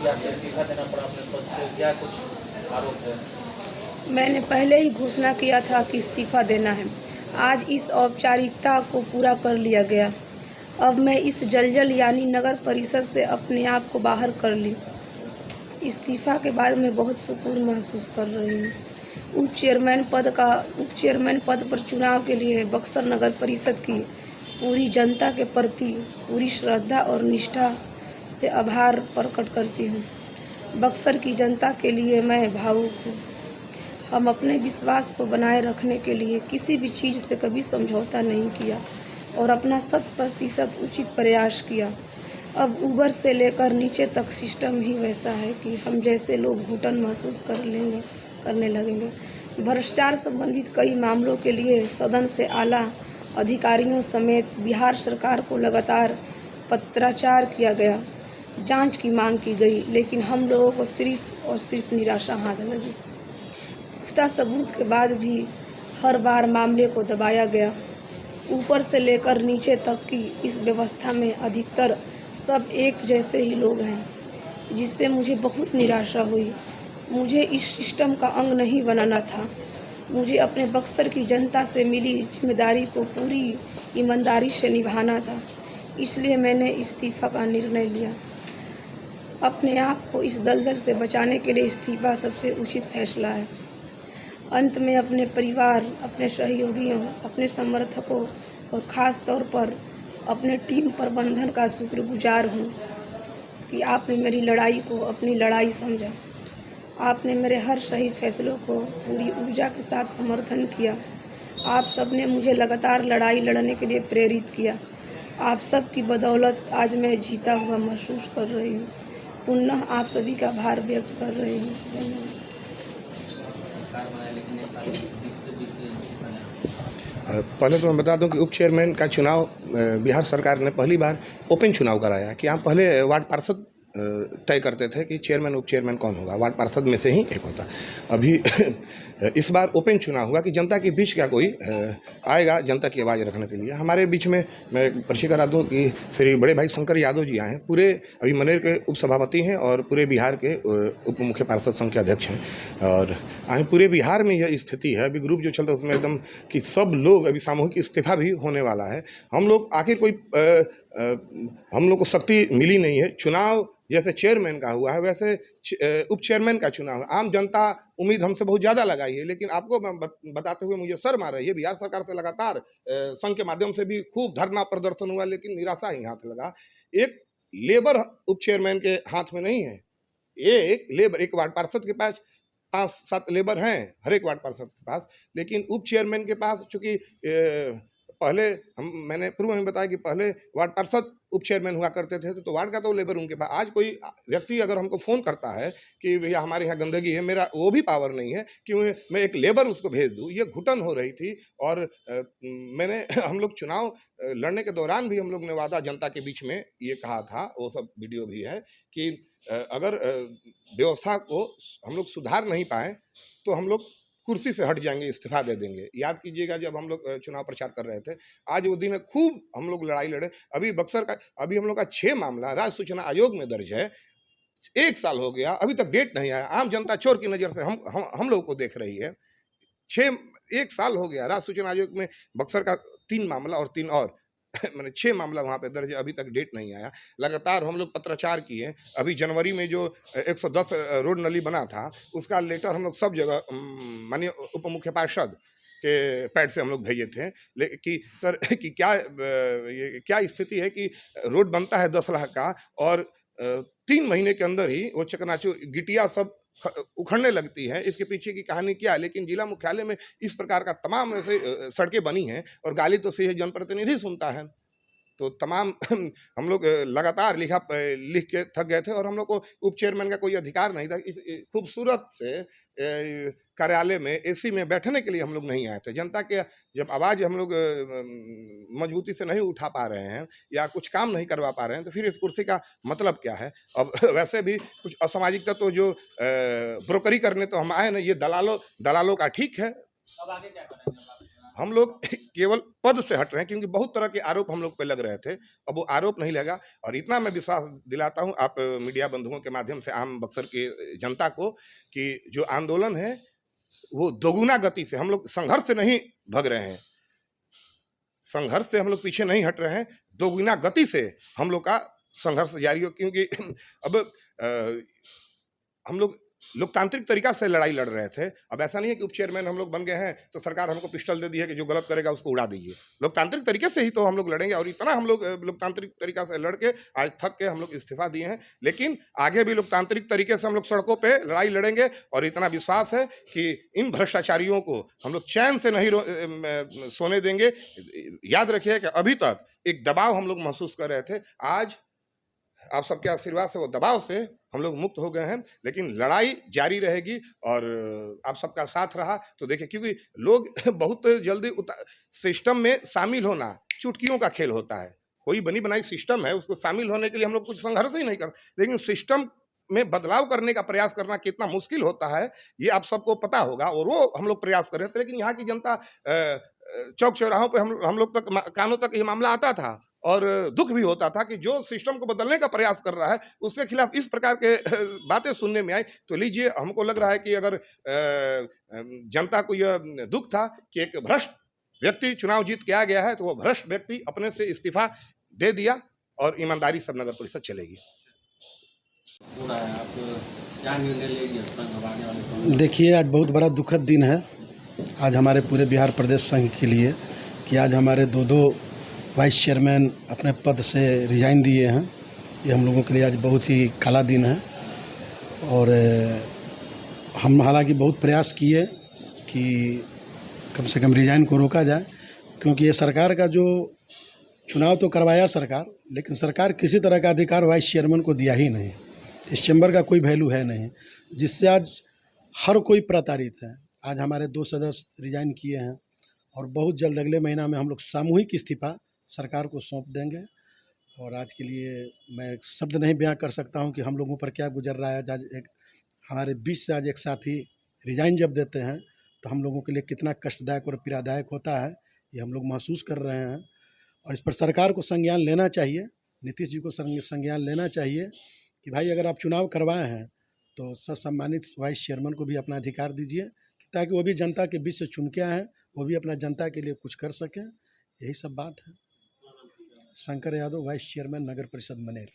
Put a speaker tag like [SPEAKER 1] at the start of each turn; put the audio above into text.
[SPEAKER 1] कि आपको इस्तीफा देना पड़ा अपने पद से, क्या कुछ आरोप है?
[SPEAKER 2] मैंने पहले ही घोषणा किया था कि इस्तीफ़ा देना है। आज इस औपचारिकता को पूरा कर लिया गया। अब मैं इस जलजल यानी नगर परिषद से अपने आप को बाहर कर ली। इस्तीफ़ा के बाद मैं बहुत सुकून महसूस कर रही हूँ। उप चेयरमैन पद पर चुनाव के लिए बक्सर नगर परिषद की पूरी जनता के प्रति पूरी श्रद्धा और निष्ठा से आभार प्रकट करती हूँ। बक्सर की जनता के लिए मैं भावुक हूँ। हम अपने विश्वास को बनाए रखने के लिए किसी भी चीज़ से कभी समझौता नहीं किया और अपना 100% उचित प्रयास किया। अब ऊपर से लेकर नीचे तक सिस्टम ही वैसा है कि हम जैसे लोग घुटन महसूस करने लगेंगे। भ्रष्टाचार संबंधित कई मामलों के लिए सदन से आला अधिकारियों समेत बिहार सरकार को लगातार पत्राचार किया गया, जांच की मांग की गई, लेकिन हम लोगों को सिर्फ और सिर्फ निराशा हाथ लगी। पुख्ता सबूत के बाद भी हर बार मामले को दबाया गया। ऊपर से लेकर नीचे तक की इस व्यवस्था में अधिकतर सब एक जैसे ही लोग हैं, जिससे मुझे बहुत निराशा हुई। मुझे इस सिस्टम का अंग नहीं बनाना था। मुझे अपने बक्सर की जनता से मिली जिम्मेदारी को पूरी ईमानदारी से निभाना था। इसलिए मैंने इस्तीफ़ा का निर्णय लिया। अपने आप को इस दलदल से बचाने के लिए इस्तीफ़ा सबसे उचित फैसला है। अंत में अपने परिवार, अपने सहयोगियों, अपने समर्थकों और ख़ास तौर पर अपने टीम प्रबंधन का शुक्रगुजार हूँ कि आपने मेरी लड़ाई को अपनी लड़ाई समझा। आपने मेरे हर सही फैसलों को पूरी ऊर्जा के साथ समर्थन किया। आप सब ने मुझे लगातार लड़ाई लड़ने के लिए प्रेरित किया। आप सब की बदौलत आज मैं जीता हुआ महसूस कर रही हूँ। पुनः आप सभी का आभार व्यक्त कर रही हूँ। धन्यवाद।
[SPEAKER 3] पहले तो मैं बता दूं कि उप चेयरमैन का चुनाव बिहार सरकार ने पहली बार ओपन चुनाव कराया कि हम पहले वार्ड पार्षद तय करते थे कि चेयरमैन उप चेयरमैन कौन होगा, वार्ड पार्षद में से ही एक होता। अभी इस बार ओपन चुनाव हुआ कि जनता के बीच का कोई आएगा जनता की आवाज़ रखने के लिए। हमारे बीच में मैं परिचय करा दूं कि श्री बड़े भाई शंकर यादव जी आए हैं, पूरे अभी मनेर के उपसभापति हैं और पूरे बिहार के उप मुख्य पार्षद संघ के अध्यक्ष हैं। और पूरे बिहार में यह स्थिति है, अभी ग्रुप जो चलता है उसमें एकदम कि सब लोग अभी सामूहिक इस्तीफा भी होने वाला है। हम लोग आखिर कोई हम लोग को शक्ति मिली नहीं है। चुनाव जैसे चेयरमैन का हुआ है वैसे उप चेयरमैन का चुनाव है। आम जनता उम्मीद हमसे बहुत ज़्यादा लगाई है, लेकिन आपको मैं बताते हुए मुझे शर्म आ रही है। बिहार सरकार से लगातार संघ के माध्यम से भी खूब धरना प्रदर्शन हुआ, लेकिन निराशा ही हाथ लगा। एक लेबर उप चेयरमैन के हाथ में नहीं है। एक लेबर, एक वार्ड पार्षद के पास 5-7 लेबर हैं हर एक वार्ड पार्षद के पास, लेकिन उप चेयरमैन के पास चूँकि पहले मैंने पूर्व में बताया कि पहले वार्ड पार्षद उप चेयरमैन हुआ करते थे, तो वार्ड का तो लेबर उनके पास। आज कोई व्यक्ति अगर हमको फ़ोन करता है कि भैया हमारे यहाँ गंदगी है, मेरा वो भी पावर नहीं है कि मैं एक लेबर उसको भेज दूँ। ये घुटन हो रही थी। और मैंने हम लोग चुनाव लड़ने के दौरान भी हम लोग ने वादा जनता के बीच में ये कहा था, वो सब वीडियो भी है कि अगर व्यवस्था को हम लोग सुधार नहीं पाए तो हम लोग कुर्सी से हट जाएंगे, इस्तीफा दे देंगे। याद कीजिएगा जब हम लोग चुनाव प्रचार कर रहे थे, आज वो दिन है, खूब हम लोग लड़ाई लड़े। अभी बक्सर का अभी हम लोग का 6 मामला राज्य सूचना आयोग में दर्ज है। 1 साल हो गया, अभी तक डेट नहीं आया। आम जनता चोर की नज़र से हम लोग को देख रही है। 1 साल हो गया, राज्य सूचना आयोग में बक्सर का 3 मामला और 3 और मैंने 6 मामला वहाँ पे दर्ज है, अभी तक डेट नहीं आया। लगातार हम लोग पत्राचार किए। अभी जनवरी में जो 110 रोड नली बना था, उसका लेटर हम लोग सब जगह माननीय उप मुख्य पार्षद के पैड से हम लोग भेजे थे कि सर कि क्या स्थिति है कि रोड बनता है 10 लाख का और 3 महीने के अंदर ही वो चकनाचूर गिटिया सब उखड़ने लगती है। इसके पीछे की कहानी क्या है? लेकिन जिला मुख्यालय में इस प्रकार का तमाम ऐसे सड़कें बनी हैं और गाली तो सीधे जनप्रतिनिधि सुनता है। तो तमाम हम लोग लगातार लिख के थक गए थे और हम लोग को उप चेयरमैन का कोई अधिकार नहीं था। इस खूबसूरत से कार्यालय में एसी में बैठने के लिए हम लोग नहीं आए थे। जनता के जब आवाज़ हम लोग मजबूती से नहीं उठा पा रहे हैं या कुछ काम नहीं करवा पा रहे हैं, तो फिर इस कुर्सी का मतलब क्या है? अब वैसे भी कुछ असामाजिक तत्व जो ब्रोकरी करने तो हम आए ना, ये दलालों का ठीक है।
[SPEAKER 1] अब आगे क्या करेंगे आप?
[SPEAKER 3] हम लोग केवल पद से हट रहे हैं, क्योंकि बहुत तरह के आरोप हम लोग पे लग रहे थे। अब वो आरोप नहीं लगा, और इतना मैं विश्वास दिलाता हूं आप मीडिया बंधुओं के माध्यम से आम बक्सर की जनता को कि जो आंदोलन है वो दोगुना गति से, हम लोग संघर्ष से नहीं भग रहे हैं, संघर्ष से हम लोग पीछे नहीं हट रहे हैं, दोगुना गति से हम लोग का संघर्ष जारी हो। क्योंकि अब हम लोग लोकतांत्रिक तरीका से लड़ाई लड़ रहे थे। अब ऐसा नहीं है कि उप चेयरमैन हम लोग बन गए हैं तो सरकार हमको पिस्टल दे दी है कि जो गलत करेगा उसको उड़ा दीजिए। लोकतांत्रिक तरीके से ही तो हम लोग लड़ेंगे, और इतना हम लोग लोकतांत्रिक तरीका से लड़ के आज थक के हम लोग इस्तीफा दिए हैं। लेकिन आगे भी लोकतांत्रिक तरीके से हम लोग सड़कों पर लड़ाई लड़ेंगे, और इतना विश्वास है कि इन भ्रष्टाचारियों को हम लोग चैन से नहीं सोने देंगे। याद रखिए कि अभी तक एक दबाव हम लोग महसूस कर रहे थे, आज आप सबके आशीर्वाद से वो दबाव से हम लोग मुक्त हो गए हैं। लेकिन लड़ाई जारी रहेगी, और आप सबका साथ रहा तो देखिए, क्योंकि लोग बहुत जल्दी सिस्टम में शामिल होना चुटकियों का खेल होता है। कोई बनी बनाई सिस्टम है, उसको शामिल होने के लिए हम लोग कुछ संघर्ष ही नहीं कर, लेकिन सिस्टम में बदलाव करने का प्रयास करना कितना मुश्किल होता है ये आप सबको पता होगा, और वो हम लोग प्रयास कर रहे थे। लेकिन यहाँ की जनता चौक चौराहों पे हम लोग तक, कानों तक ये मामला आता था, और दुख भी होता था कि जो सिस्टम को बदलने का प्रयास कर रहा है उसके खिलाफ इस प्रकार के बातें सुनने में आई। तो लीजिए, हमको लग रहा है कि अगर जनता को यह दुख था कि एक भ्रष्ट व्यक्ति चुनाव जीत के आ गया है, तो वो भ्रष्ट व्यक्ति अपने से इस्तीफा दे दिया, और ईमानदारी सब नगर परिषद चलेगी।
[SPEAKER 1] पूरा है, आप क्या निर्णय लेंगे संघ आने वाले समय?
[SPEAKER 4] देखिए, आज बहुत बड़ा दुखद दिन है आज हमारे पूरे बिहार प्रदेश संघ के लिए, कि आज हमारे दो वाइस चेयरमैन अपने पद से रिजाइन दिए हैं। ये हम लोगों के लिए आज बहुत ही काला दिन है, और हम हालांकि बहुत प्रयास किए कि कम से कम रिजाइन को रोका जाए, क्योंकि ये सरकार का जो चुनाव तो करवाया सरकार, लेकिन सरकार किसी तरह का अधिकार वाइस चेयरमैन को दिया ही नहीं। इस चैम्बर का कोई वैल्यू है नहीं, जिससे आज हर कोई प्रताड़ित है। आज हमारे 2 सदस्य रिजाइन किए हैं, और बहुत जल्द अगले महीना में हम लोग सामूहिक इस्तीफा सरकार को सौंप देंगे। और आज के लिए मैं शब्द नहीं बयां कर सकता हूं कि हम लोगों पर क्या गुजर रहा है। आज एक हमारे बीच से आज एक साथी रिजाइन जब देते हैं तो हम लोगों के लिए कितना कष्टदायक और पीड़ादायक होता है, ये हम लोग महसूस कर रहे हैं। और इस पर सरकार को संज्ञान लेना चाहिए, नीतीश जी को संज्ञान लेना चाहिए कि भाई, अगर आप चुनाव करवाए हैं तो ससम्मानित वाइस चेयरमैन को भी अपना अधिकार दीजिए, ताकि वो भी जनता के बीच से चुन के आए हैं, वो भी अपना जनता के लिए कुछ कर सकें। यही सब बात है। शंकर यादव, वाइस चेयरमैन नगर परिषद मनेर।